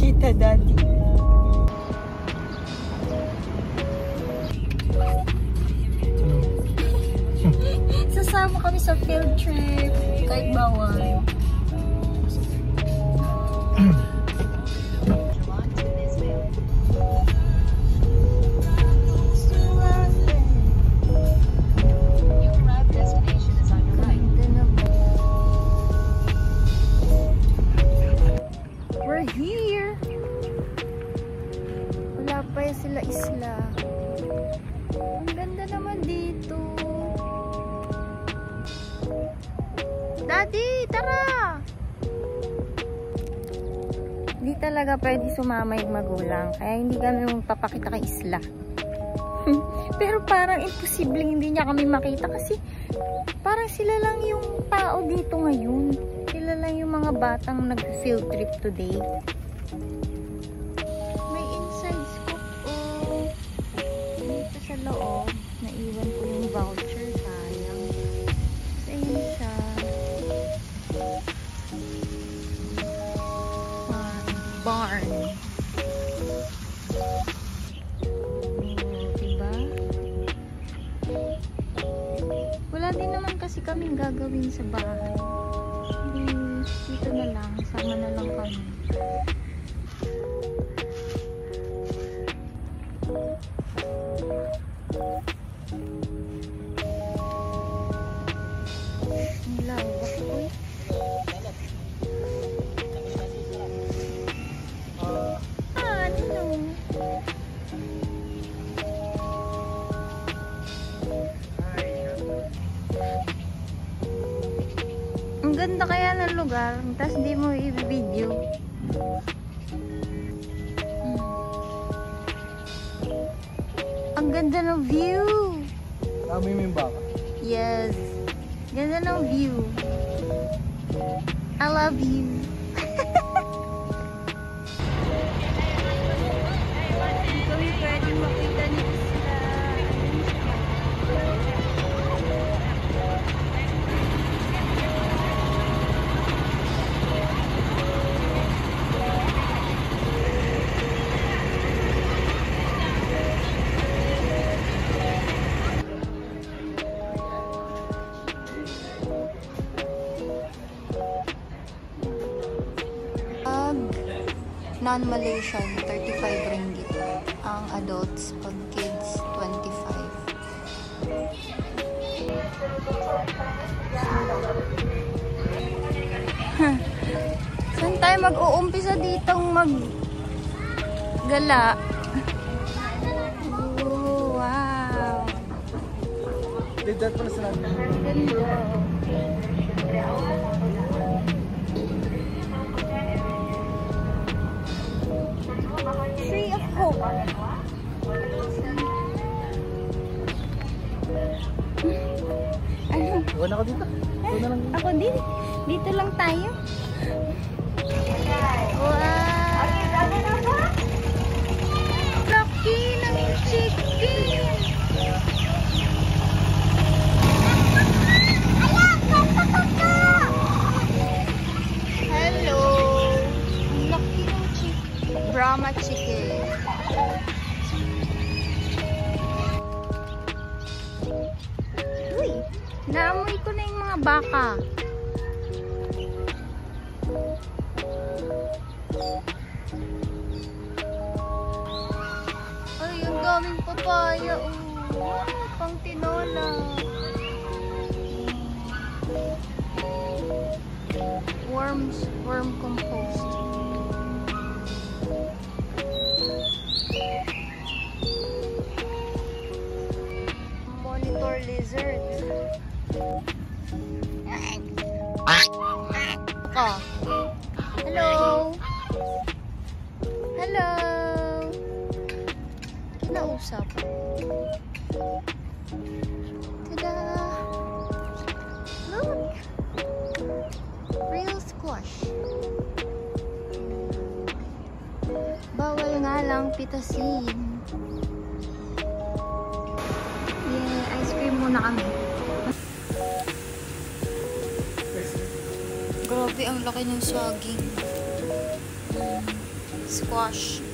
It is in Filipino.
Kita daddy. Sasama kami sa field trip. Kahit bawal. Sila isla. Ang ganda naman dito. Daddy, tara! Hindi talaga pwede sumama yung magulang. Kaya hindi kami papakita kay isla. Pero parang imposible hindi niya kami makita kasi parang sila lang yung tao dito ngayon. Sila lang yung mga batang nag-field trip today. Sa loob, naiwan ko yung voucher, sayang. So, yun siya. Barn. Diba? Wala din naman kasi kaming gagawin sa bahay. Dito na lang, sama na lang kami. Ang ganda kaya ng lugar, tapos hindi mo i-video. Ang ganda ng view. Dami mo yung baka? Yes. Ganda ng view. I love you. Hindi kami pwede makita ni Isla. Non-Malaysian, 35 ringgit. Ang adults, pag kids, 25. Saan tayo mag-uumpisa ditong mag-gala? Oh, wow! Dito pala sa natin. Ganda. Tree of Hope. Iwan ako dito. Iwan na lang. Ako din. Dito lang tayo. Wow! Laki ng chicken! Hello! Laki ng chicken. Brahma chicken. Uy! Naamoy ko na yung mga baka. Ay, ang daming papaya. Oh, pang tinola. Worm compost. Monitor lizard. Oh. Hello. Hello. Kinausap. Tada. Look. Real squash. Bawal nga lang pitasin. Yeah, ice cream muna kami. Grabe, ang laki ng saging. Squash.